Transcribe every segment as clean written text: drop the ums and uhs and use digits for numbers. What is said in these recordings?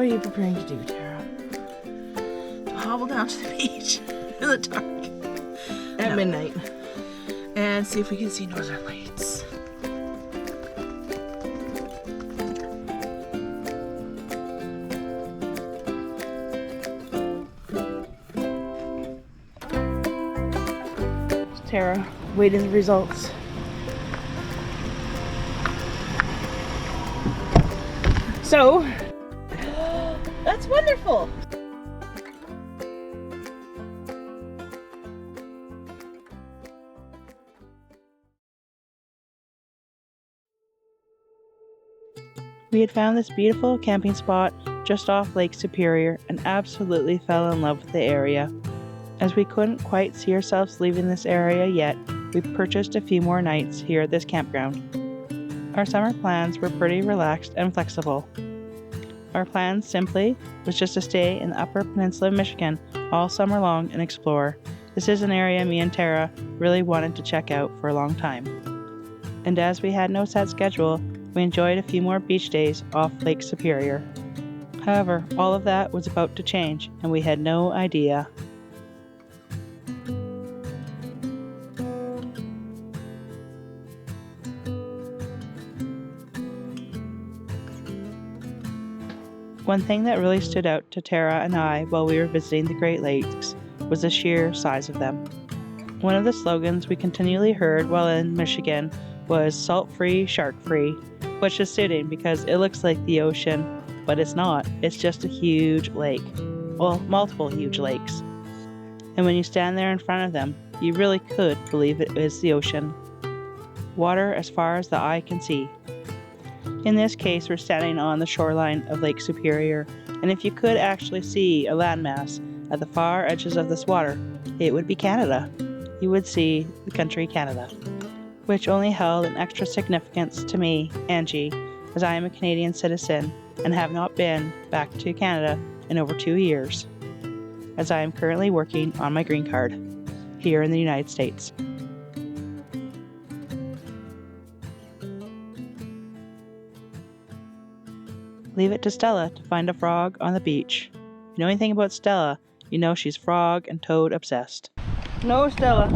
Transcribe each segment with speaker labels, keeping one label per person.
Speaker 1: What are you preparing to do, Tara? To hobble down to the beach in the dark at midnight and see if we can see northern lights. Tara, waiting the results. So, that's wonderful. We had found this beautiful camping spot just off Lake Superior and absolutely fell in love with the area. As we couldn't quite see ourselves leaving this area yet, we purchased a few more nights here at this campground. Our summer plans were pretty relaxed and flexible. Our plan simply was just to stay in the Upper Peninsula of Michigan all summer long and explore. This is an area me and Tara really wanted to check out for a long time. And as we had no set schedule, we enjoyed a few more beach days off Lake Superior. However, all of that was about to change, and we had no idea. One thing that really stood out to Tara and I while we were visiting the Great Lakes was the sheer size of them. One of the slogans we continually heard while in Michigan was salt-free, shark-free, which is suiting because it looks like the ocean, but it's not. It's just a huge lake. Well, multiple huge lakes. And when you stand there in front of them, you really could believe it is the ocean. Water as far as the eye can see. In this case, we're standing on the shoreline of Lake Superior, and if you could actually see a landmass at the far edges of this water, it would be Canada. You would see the country Canada, which only held an extra significance to me, Angie, as I am a Canadian citizen and have not been back to Canada in over 2 years, as I am currently working on my green card here in the United States. Leave it to Stella to find a frog on the beach. If you know anything about Stella, you know she's frog and toad obsessed. No, Stella.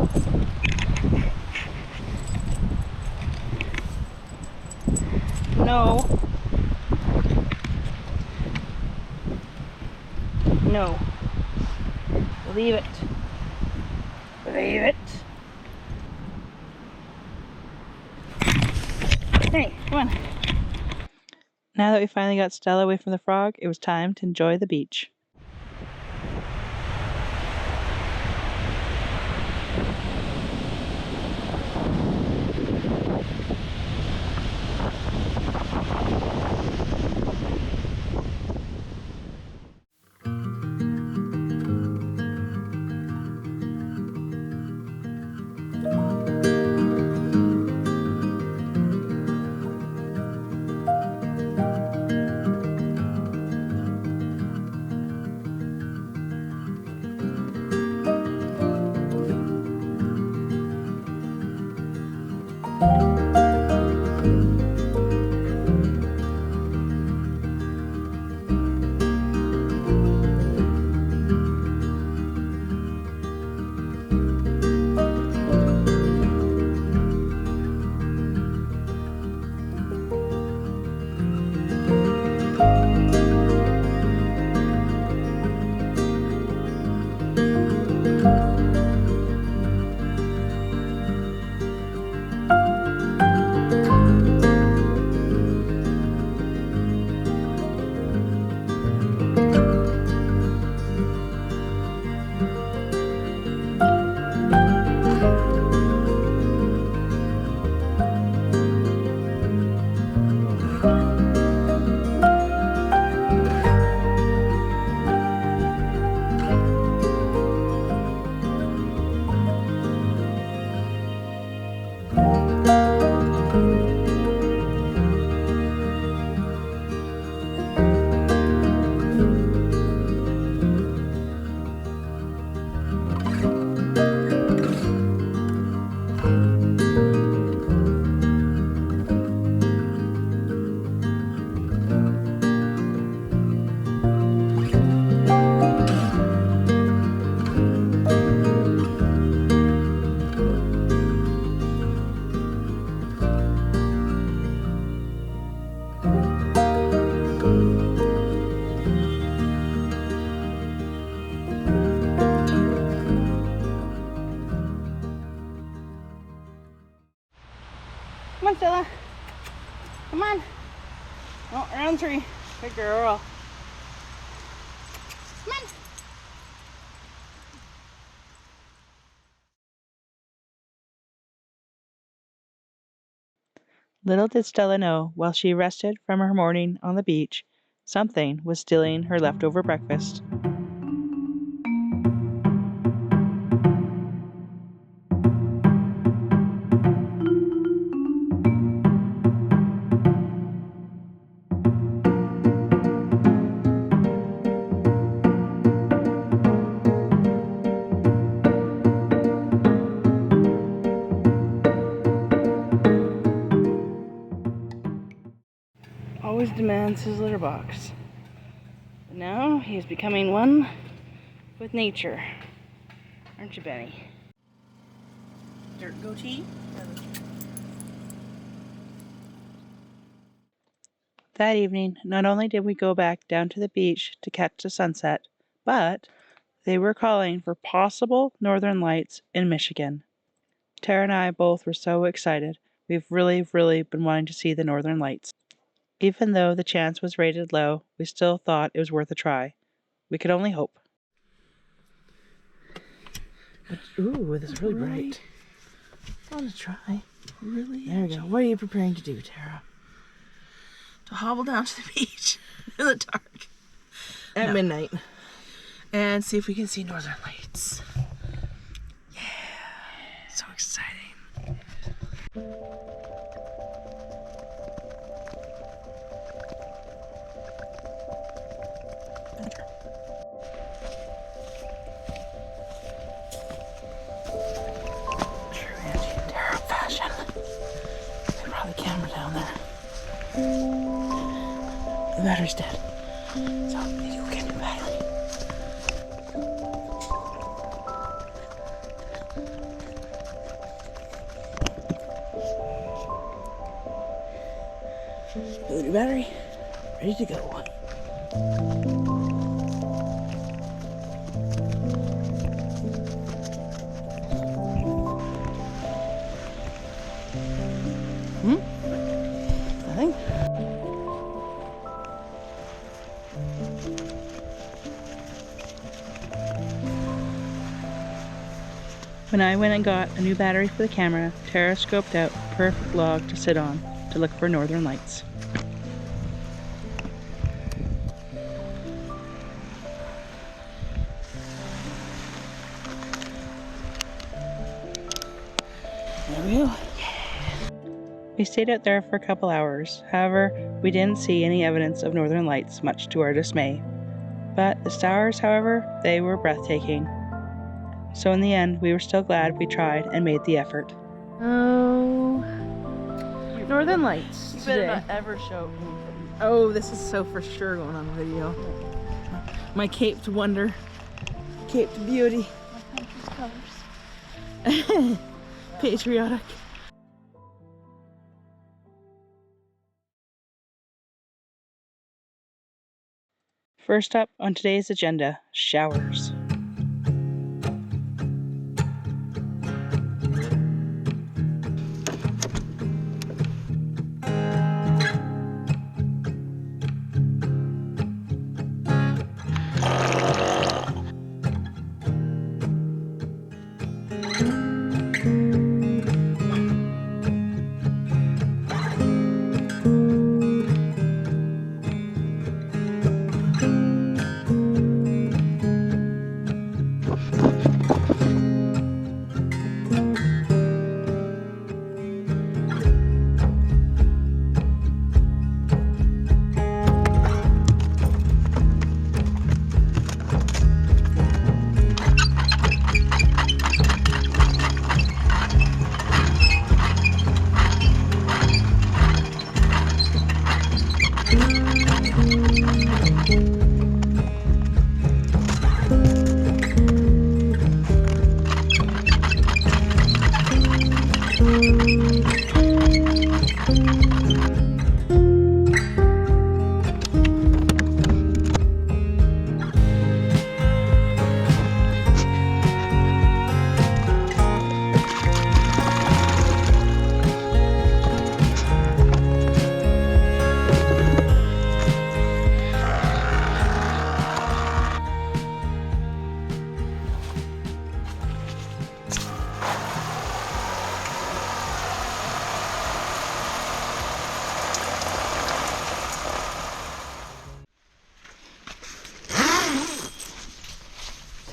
Speaker 1: No. No. Leave it. Leave it. Hey, come on. Now that we finally got Stella away from the frog, it was time to enjoy the beach. on, Stella. Come on. Oh, around the tree. Good girl. Come on. Little did Stella know, while she rested from her morning on the beach, something was stealing her leftover breakfast. Always demands his litter box. But now he is becoming one with nature. Aren't you, Bennie? Dirt goatee? That evening, not only did we go back down to the beach to catch the sunset, but they were calling for possible northern lights in Michigan. Tara and I both were so excited. We've really been wanting to see the northern lights. Even though the chance was rated low, we still thought it was worth a try. We could only hope.
Speaker 2: Ooh, this is really bright. I want to try.
Speaker 3: Really?
Speaker 2: There we go. What are you preparing to do, Tara?
Speaker 3: To hobble down to the beach in the dark
Speaker 2: At midnight.
Speaker 3: and see if we can see northern lights. Yeah, so exciting.
Speaker 2: True, Angie. Tara fashion. They brought the camera down there. The battery's dead. So we need to go get a new battery. The new battery, ready to go. Nothing.
Speaker 1: When I went and got a new battery for the camera, Tara scoped out a perfect log to sit on to look for northern lights.
Speaker 2: There we go.
Speaker 1: We stayed out there for a couple hours. However, we didn't see any evidence of northern lights, much to our dismay. But the stars, however, they were breathtaking. So in the end, we were still glad we tried and made the effort.
Speaker 2: Oh, northern lights.
Speaker 3: You better
Speaker 2: today.
Speaker 3: not ever show me.
Speaker 2: Oh, this is so for sure going on video. My caped wonder, caped beauty.
Speaker 3: My country's colors.
Speaker 2: Patriotic.
Speaker 1: First up on today's agenda, showers.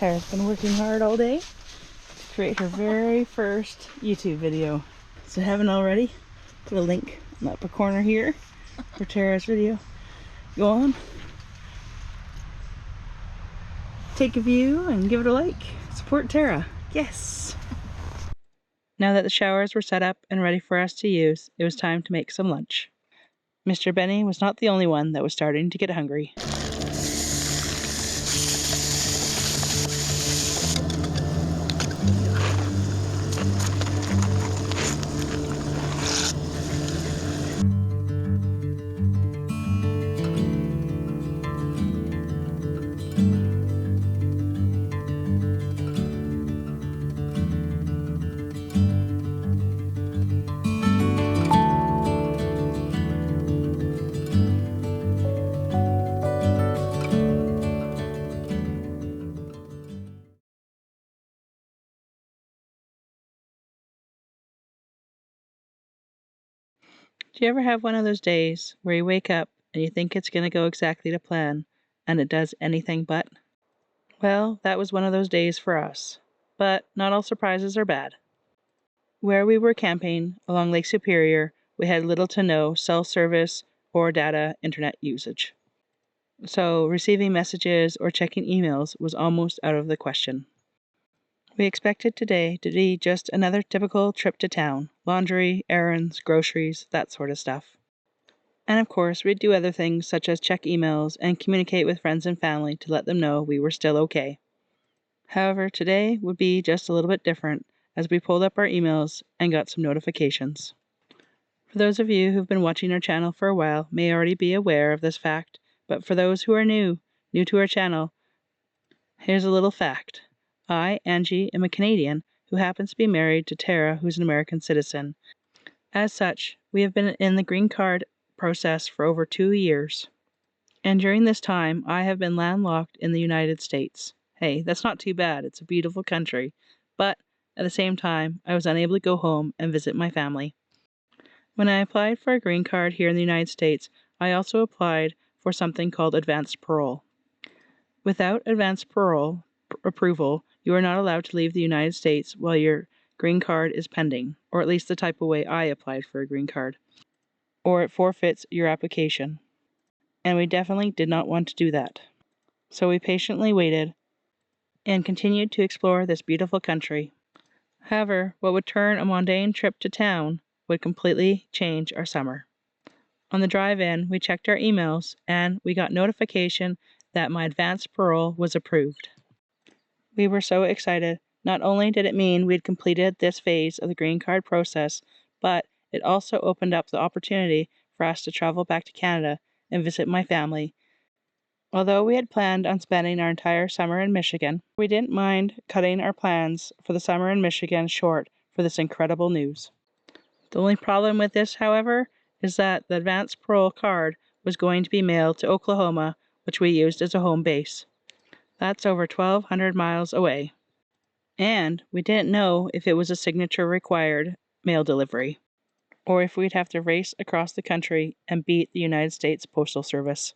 Speaker 2: Tara's been working hard all day to create her very first YouTube video. So if you haven't already, put a link in the upper corner here for Tara's video. Go on, take a view and give it a like. Support Tara. Yes!
Speaker 1: Now that the showers were set up and ready for us to use, it was time to make some lunch. Mr. Bennie was not the only one that was starting to get hungry. Do you ever have one of those days where you wake up and you think it's going to go exactly to plan, and it does anything but? Well, that was one of those days for us. But not all surprises are bad. Where we were camping along Lake Superior, we had little to no cell service or data internet usage. So receiving messages or checking emails was almost out of the question. We expected today to be just another typical trip to town, laundry, errands, groceries, that sort of stuff. And of course, we'd do other things such as check emails and communicate with friends and family to let them know we were still okay. However, today would be just a little bit different as we pulled up our emails and got some notifications. For those of you who've been watching our channel for a while may already be aware of this fact, but for those who are new to our channel, here's a little fact. I, Angie, am a Canadian who happens to be married to Tara, who's an American citizen. As such, we have been in the green card process for over 2 years. And during this time, I have been landlocked in the United States. Hey, that's not too bad. It's a beautiful country. But at the same time, I was unable to go home and visit my family. When I applied for a green card here in the United States, I also applied for something called advanced parole. Without advanced parole approval, you are not allowed to leave the United States while your green card is pending, or at least the type of way I applied for a green card, or it forfeits your application. And we definitely did not want to do that. So we patiently waited and continued to explore this beautiful country. However, what would turn a mundane trip to town would completely change our summer. On the drive-in, we checked our emails and we got notification that my advanced parole was approved. We were so excited. Not only did it mean we'd completed this phase of the green card process, but it also opened up the opportunity for us to travel back to Canada and visit my family. Although we had planned on spending our entire summer in Michigan, we didn't mind cutting our plans for the summer in Michigan short for this incredible news. The only problem with this, however, is that the advanced parole card was going to be mailed to Oklahoma, which we used as a home base. That's over 1,200 miles away. And we didn't know if it was a signature required mail delivery, or if we'd have to race across the country and beat the United States Postal Service,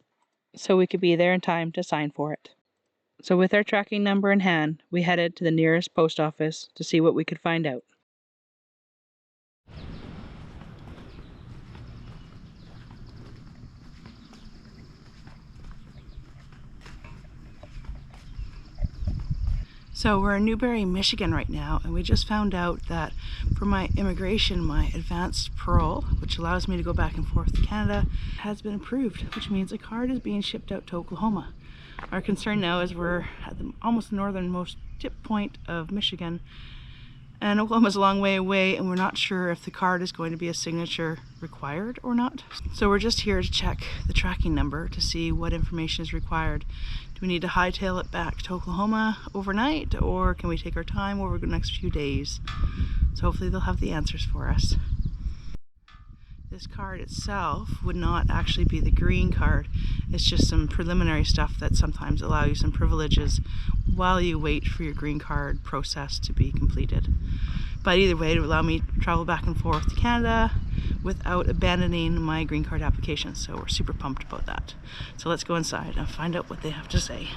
Speaker 1: so we could be there in time to sign for it. So with our tracking number in hand, we headed to the nearest post office to see what we could find out.
Speaker 2: So we're in Newberry, Michigan right now, and we just found out that for my immigration, my advanced parole, which allows me to go back and forth to Canada, has been approved, which means a card is being shipped out to Oklahoma. Our concern now is we're at the almost northernmost tip point of Michigan, and Oklahoma's a long way away, and we're not sure if the card is going to be a signature required or not. So we're just here to check the tracking number to see what information is required. Do we need to hightail it back to Oklahoma overnight, or can we take our time over the next few days? So hopefully they'll have the answers for us. This card itself would not actually be the green card. It's just some preliminary stuff that sometimes allow you some privileges while you wait for your green card process to be completed. But either way, it would allow me to travel back and forth to Canada without abandoning my green card application. So we're super pumped about that. So let's go inside and find out what they have to say.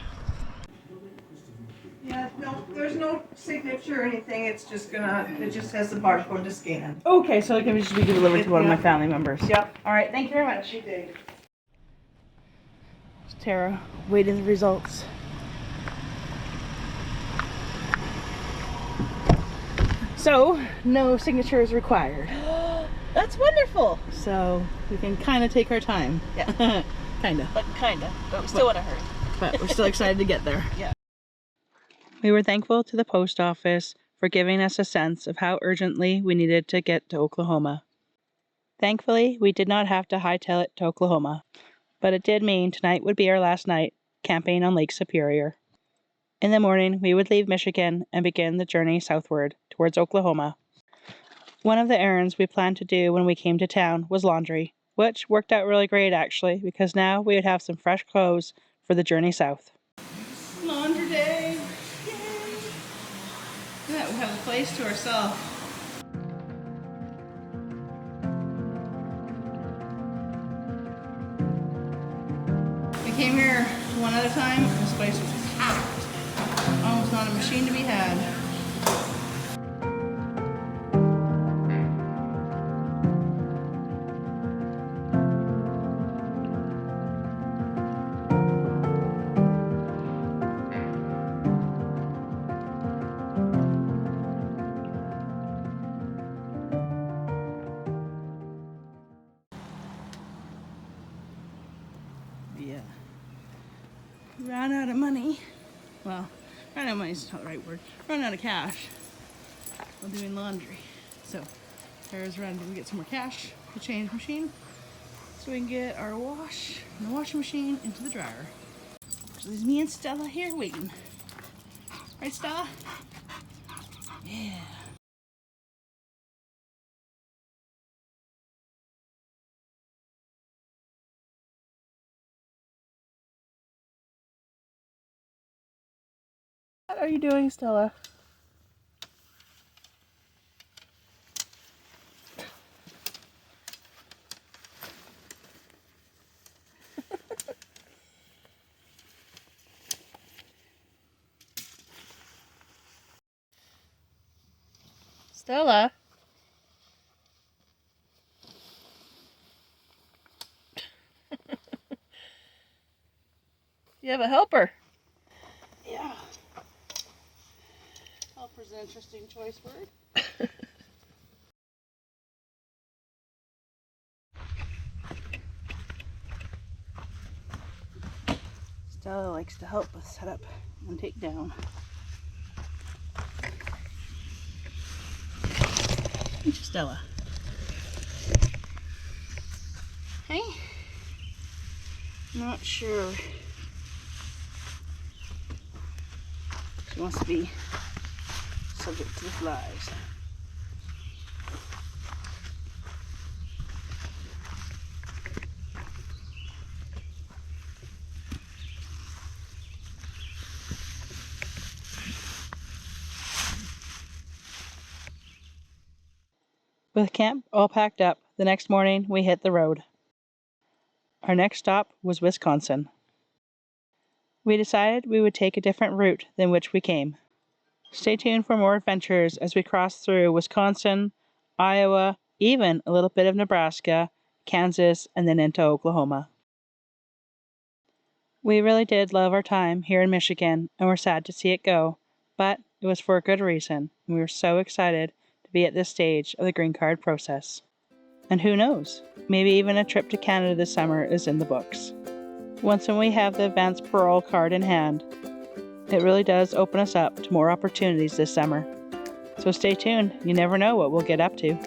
Speaker 3: Yeah, no, there's no signature or anything. It just has the barcode to scan.
Speaker 2: Okay, so it can just be delivered to one of my family members.
Speaker 3: Yep.
Speaker 2: All right, thank you very much.
Speaker 3: She did.
Speaker 2: Tara, waiting the results. So, no signature is required.
Speaker 3: That's wonderful.
Speaker 2: So, we can kind of take our time.
Speaker 3: Yeah.
Speaker 2: Kind of.
Speaker 3: But kinda. But we still in a hurry.
Speaker 2: But we're still excited to get there.
Speaker 3: Yeah.
Speaker 1: We were thankful to the post office for giving us a sense of how urgently we needed to get to Oklahoma. Thankfully, we did not have to hightail it to Oklahoma, but it did mean tonight would be our last night camping on Lake Superior. In the morning, we would leave Michigan and begin the journey southward towards Oklahoma. One of the errands we planned to do when we came to town was laundry, which worked out really great actually, because now we would have some fresh clothes for the journey south.
Speaker 2: Laundry day! Yay! Yeah, we have the place to ourselves. We came here one at a time. This place was packed. Almost not a machine to be had. Yeah. Ran out of money. Well, ran out of money is not the right word. Ran out of cash while doing laundry. So, Tara's running to get some more cash to change machine so we can get our wash in the washing machine into the dryer. So there's me and Stella here waiting. Right, Stella? Yeah.
Speaker 3: What are you doing, Stella? Stella? You have a helper.
Speaker 2: Yeah. Helper's an interesting choice word. Stella likes to help us set up and take down. Stella. Hey? Not sure. She wants to be subject to the flies.
Speaker 1: With camp all packed up, the next morning we hit the road. Our next stop was Wisconsin. We decided we would take a different route than which we came. Stay tuned for more adventures as we cross through Wisconsin, Iowa, even a little bit of Nebraska, Kansas, and then into Oklahoma. We really did love our time here in Michigan and were sad to see it go, but it was for a good reason, and we were so excited to be at this stage of the green card process. And who knows, maybe even a trip to Canada this summer is in the books. Once when we have the advance parole card in hand, it really does open us up to more opportunities this summer. So stay tuned, you never know what we'll get up to.